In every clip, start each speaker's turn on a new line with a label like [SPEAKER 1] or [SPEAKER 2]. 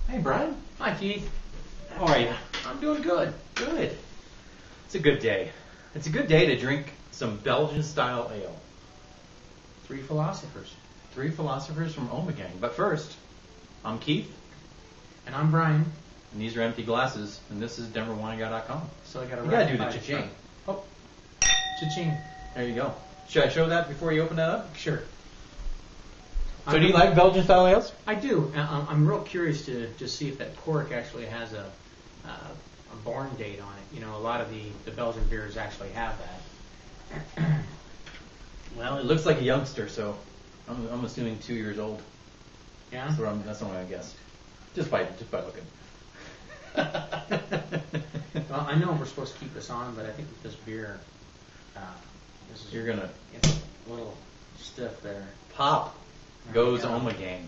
[SPEAKER 1] Hey, Brian.
[SPEAKER 2] Hi, Keith.
[SPEAKER 1] How are you?
[SPEAKER 2] I'm doing good.
[SPEAKER 1] Good. It's a good day. It's a good day to drink some Belgian-style ale.
[SPEAKER 2] Three Philosophers.
[SPEAKER 1] Three Philosophers from Ommegang. But first, I'm Keith,
[SPEAKER 2] And I'm Brian.
[SPEAKER 1] and these are empty glasses, and this is Denverwineguys.com.
[SPEAKER 2] So I got to
[SPEAKER 1] You gotta do the cha-ching.
[SPEAKER 2] Oh, cha-ching.
[SPEAKER 1] There you go. Should I show that before you open that up?
[SPEAKER 2] Sure.
[SPEAKER 1] So do you like Belgian-style ales?
[SPEAKER 2] I do. I'm real curious to see if that cork actually has a born date on it. You know, a lot of the Belgian beers actually have that.
[SPEAKER 1] Well, it looks like a youngster, so I'm assuming 2 years old.
[SPEAKER 2] Yeah?
[SPEAKER 1] That's what I'm going to guess. Just by looking.
[SPEAKER 2] Well, I know we're supposed to keep this on, but I think with this beer, this is
[SPEAKER 1] You're going to
[SPEAKER 2] it's a little stiff there.
[SPEAKER 1] pop.
[SPEAKER 2] There we
[SPEAKER 1] Goes
[SPEAKER 2] go.
[SPEAKER 1] Ommegang.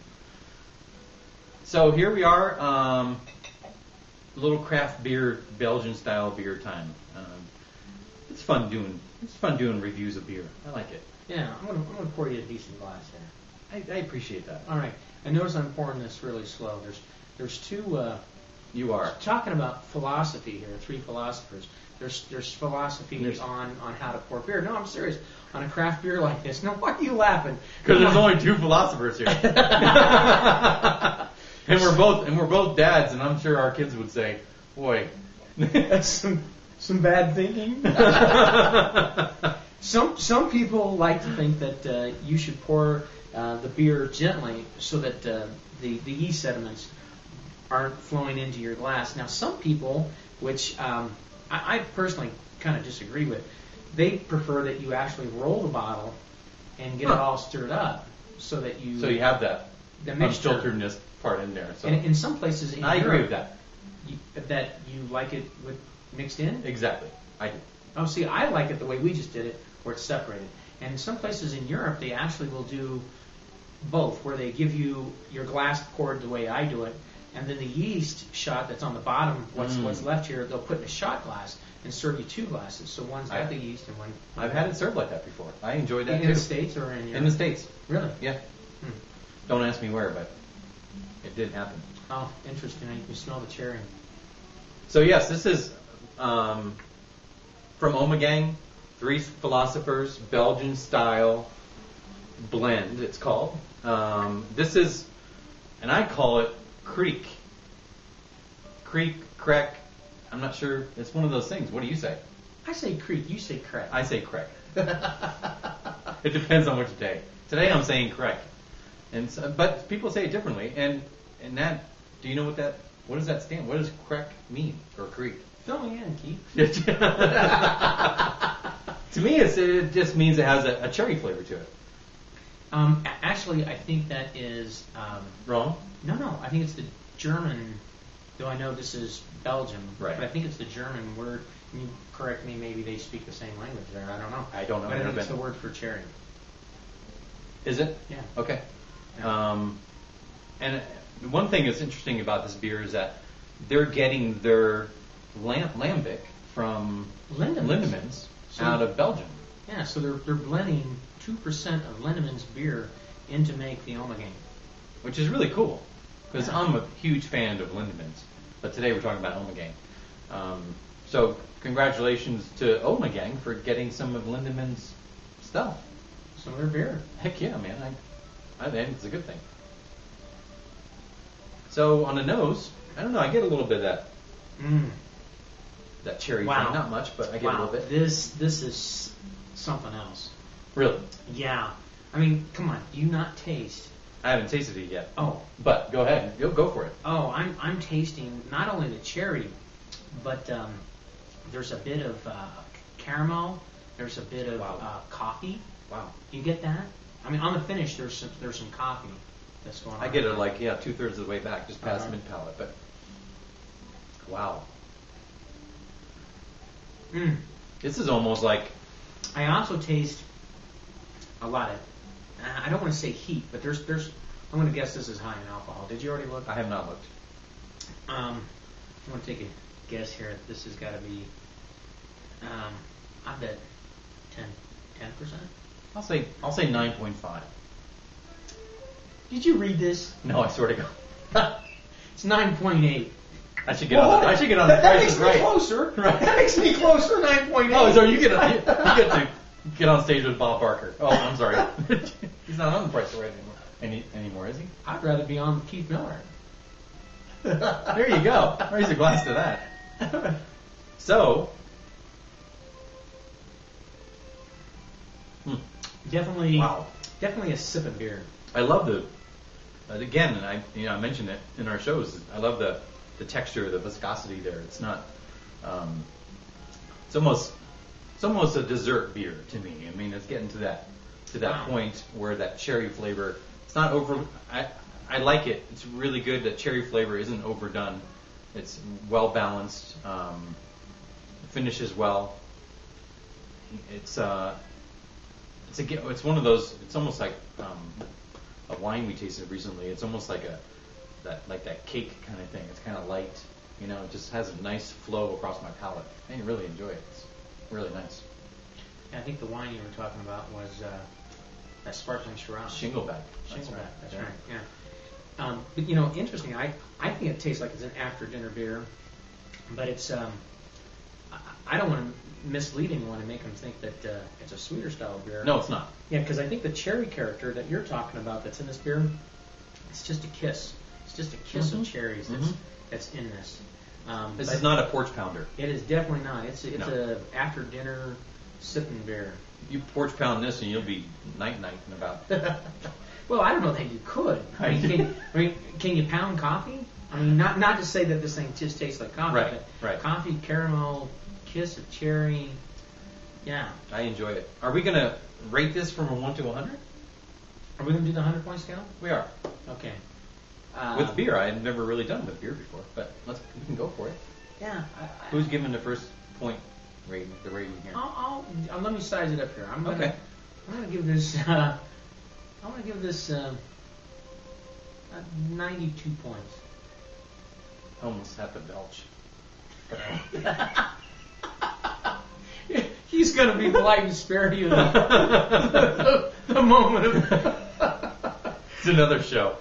[SPEAKER 1] So here we are, little craft beer, Belgian style beer time. It's fun doing reviews of beer. I like it.
[SPEAKER 2] Yeah, I'm gonna pour you a decent glass here.
[SPEAKER 1] I appreciate that.
[SPEAKER 2] All right. And notice I'm pouring this really slow. There's two.
[SPEAKER 1] You are.
[SPEAKER 2] Talking about philosophy here, three philosophers. There's philosophy
[SPEAKER 1] There's-
[SPEAKER 2] on how to pour beer. No, I'm serious. On a craft beer like this. No, why are you laughing?
[SPEAKER 1] Because there's only two philosophers here. and we're both dads, and I'm sure our kids would say, "Boy,
[SPEAKER 2] That's some bad thinking. Some people like to think that you should pour the beer gently so that the yeast sediments aren't flowing into your glass. Now, some people, which I personally kind of disagree with, they prefer that you actually roll the bottle and get it all stirred up so that you
[SPEAKER 1] So you have that
[SPEAKER 2] the mixture.
[SPEAKER 1] unfilteredness part in there." So
[SPEAKER 2] And in some places in
[SPEAKER 1] I
[SPEAKER 2] Europe,
[SPEAKER 1] agree with that.
[SPEAKER 2] that you like it with mixed in.
[SPEAKER 1] Exactly. I do.
[SPEAKER 2] Oh, see, I like it the way we just did it, where it's separated. And in some places in Europe, they actually will do both, where they give you your glass poured the way I do it, and then the yeast shot that's on the bottom, what's left here, they'll put in a shot glass and serve you two glasses. So one's got the yeast and one.
[SPEAKER 1] I've had it served like that before. I enjoyed that
[SPEAKER 2] in
[SPEAKER 1] too.
[SPEAKER 2] the States or in Europe?
[SPEAKER 1] In the States.
[SPEAKER 2] Really?
[SPEAKER 1] Yeah.
[SPEAKER 2] Hmm.
[SPEAKER 1] Don't ask me where, but it did happen.
[SPEAKER 2] Oh, interesting. You can smell the cherry.
[SPEAKER 1] So yes, this is from Ommegang, Three Philosophers, Belgian style blend. It's called. This is, and I call it Kriek. Kriek. I'm not sure. It's one of those things. What do you say?
[SPEAKER 2] I say Kriek. You say Kriek.
[SPEAKER 1] I say Kriek. It depends on which day. Today I'm saying Kriek, and so, but people say it differently. And that, do you know what does that stand? What does Kriek mean or Kriek?
[SPEAKER 2] Fill me in, Keith.
[SPEAKER 1] To me, it just means it has a cherry flavor to it.
[SPEAKER 2] Actually, I think that is.
[SPEAKER 1] Wrong?
[SPEAKER 2] No. I think it's the German, though I know this is Belgium.
[SPEAKER 1] Right.
[SPEAKER 2] But I think it's the German word. You correct me, maybe they speak the same language there. I don't know.
[SPEAKER 1] I don't know.
[SPEAKER 2] But I
[SPEAKER 1] Never
[SPEAKER 2] think it's
[SPEAKER 1] been.
[SPEAKER 2] the word for cherry.
[SPEAKER 1] Is it?
[SPEAKER 2] Yeah.
[SPEAKER 1] Okay.
[SPEAKER 2] Yeah.
[SPEAKER 1] And one thing that's interesting about this beer is that they're getting their lambic from Lindeman's
[SPEAKER 2] So-
[SPEAKER 1] out of Belgium.
[SPEAKER 2] Yeah, so they're blending 2% of Lindeman's beer in to make the Ommegang.
[SPEAKER 1] Which is really cool, because
[SPEAKER 2] Yeah.
[SPEAKER 1] I'm a huge fan of Lindeman's. But today we're talking about Ommegang. So congratulations to Ommegang for getting some of Lindeman's stuff.
[SPEAKER 2] Some of their beer.
[SPEAKER 1] Heck yeah, man. I think it's a good thing. So on the nose, I don't know, I get a little bit of that cherry
[SPEAKER 2] Wow.
[SPEAKER 1] thing. Not much, but I get a little bit.
[SPEAKER 2] This is something else.
[SPEAKER 1] Really?
[SPEAKER 2] Yeah. I mean, come on. Do you not taste?
[SPEAKER 1] I haven't tasted it yet.
[SPEAKER 2] Oh.
[SPEAKER 1] But go ahead. Go for it.
[SPEAKER 2] Oh, I'm tasting not only the cherry, but there's a bit of caramel. There's a bit of coffee.
[SPEAKER 1] Wow.
[SPEAKER 2] You get that? I mean, on the finish, there's some coffee that's going on.
[SPEAKER 1] I get it like, 2/3 of the way back, just past
[SPEAKER 2] Uh-huh.
[SPEAKER 1] mid-palate. But wow. This is almost like...
[SPEAKER 2] I also taste a lot of, I don't want to say heat, but there's. I'm going to guess this is high in alcohol. Did you already look?
[SPEAKER 1] I have not looked.
[SPEAKER 2] I'm going to take a guess here. This has got to be, I bet 10%.
[SPEAKER 1] I'll say 9.5.
[SPEAKER 2] Did you read this?
[SPEAKER 1] No, I swear to God.
[SPEAKER 2] It's 9.8.
[SPEAKER 1] I should get on. I should get on the
[SPEAKER 2] That
[SPEAKER 1] Price
[SPEAKER 2] makes
[SPEAKER 1] is
[SPEAKER 2] me
[SPEAKER 1] Right.
[SPEAKER 2] closer.
[SPEAKER 1] Right.
[SPEAKER 2] That makes me closer. 9.8.
[SPEAKER 1] Oh, so you get to get on stage with Bob Barker. Oh, I'm sorry. He's not on the Price is Right anymore, is he?
[SPEAKER 2] I'd rather be on Keith Miller.
[SPEAKER 1] There you go. Raise a glass to that. So,
[SPEAKER 2] Definitely.
[SPEAKER 1] wow.
[SPEAKER 2] Definitely a sip of beer.
[SPEAKER 1] I love again, and I mentioned it in our shows. I love the texture, the viscosity there. It's not. It's almost a dessert beer to me. I mean, it's getting to that
[SPEAKER 2] Wow.
[SPEAKER 1] point where that cherry flavor. It's not over. I like it. It's really good. That cherry flavor isn't overdone. It's well balanced. Finishes well. It's one of those. It's almost like a wine we tasted recently. It's almost like that cake kind of thing. It's kind of light. It just has a nice flow across my palate. I really enjoy it. It's really nice.
[SPEAKER 2] I think the wine you were talking about was that sparkling Shiraz.
[SPEAKER 1] Shingleback.
[SPEAKER 2] Shingleback. That's right. Yeah. But interesting. I think it tastes like it's an after dinner beer, but it's. I don't want to mislead anyone and make them think that it's a sweeter style beer.
[SPEAKER 1] No, it's not.
[SPEAKER 2] Yeah, because I think the cherry character that you're talking about that's in this beer, it's just a kiss. It's just a kiss of cherries that's in this.
[SPEAKER 1] This is not a porch pounder.
[SPEAKER 2] It is definitely not. It's a after dinner sipping beer.
[SPEAKER 1] You porch pound this and you'll be nighting about.
[SPEAKER 2] Well, I don't know that you could. Can you pound coffee? I mean, not to say that this thing just tastes like coffee,
[SPEAKER 1] Right,
[SPEAKER 2] but
[SPEAKER 1] right.
[SPEAKER 2] Coffee, caramel, kiss of cherry. Yeah.
[SPEAKER 1] I enjoy it. Are we going to rate this from a 1 to 100?
[SPEAKER 2] Are we going to do the 100-point scale?
[SPEAKER 1] We are.
[SPEAKER 2] Okay.
[SPEAKER 1] With beer, I've never really done with beer before, but we can go for it.
[SPEAKER 2] Yeah.
[SPEAKER 1] Who's giving the first point rating? The rating here.
[SPEAKER 2] I'll let me size it up here. I'm
[SPEAKER 1] Okay.
[SPEAKER 2] gonna give this. 92 points.
[SPEAKER 1] I almost have to belch.
[SPEAKER 2] He's gonna be polite and spare you the moment of.
[SPEAKER 1] It's another show.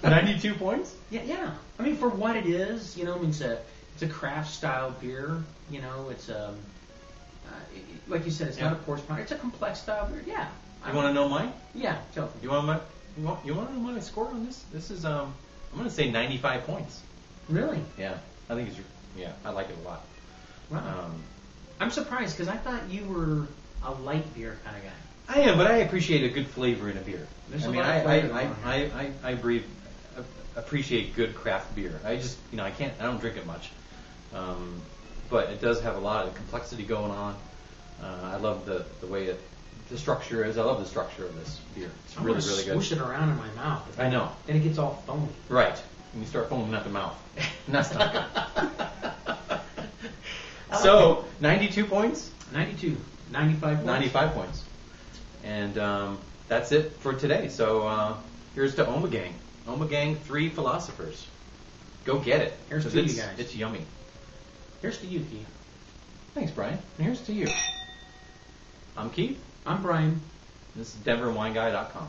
[SPEAKER 1] 92 points?
[SPEAKER 2] Yeah. I mean, for what it is, I mean, it's a craft style beer. It's like you said, it's not a porch pounder. It's a complex style beer. Yeah.
[SPEAKER 1] You want to know mine?
[SPEAKER 2] Yeah. Tell me.
[SPEAKER 1] You want to know my score on this? This is I'm going to say 95 points.
[SPEAKER 2] Really?
[SPEAKER 1] Yeah. I think I like it a lot.
[SPEAKER 2] Wow. I'm surprised because I thought you were a light beer kind of guy.
[SPEAKER 1] I am, but I appreciate a good flavor in a beer.
[SPEAKER 2] There's a lot of flavor
[SPEAKER 1] I appreciate good craft beer. I just, I don't drink it much. But it does have a lot of complexity going on. I love the way the structure is. I love the structure of this beer. It's really, really good.
[SPEAKER 2] Swoosh it around in my mouth.
[SPEAKER 1] I know.
[SPEAKER 2] Then it gets all foamy.
[SPEAKER 1] Right. And you start foaming out the mouth. And that's not good. So, 92 points?
[SPEAKER 2] 92. 95 points.
[SPEAKER 1] 95 points. And that's it for today. So, here's to Ommegang. Ommegang, Three Philosophers. Go get it.
[SPEAKER 2] Here's to you guys.
[SPEAKER 1] It's yummy.
[SPEAKER 2] Here's to you, Keith.
[SPEAKER 1] Thanks, Brian. And here's to you. I'm Keith.
[SPEAKER 2] I'm Brian.
[SPEAKER 1] This is DenverWineGuy.com.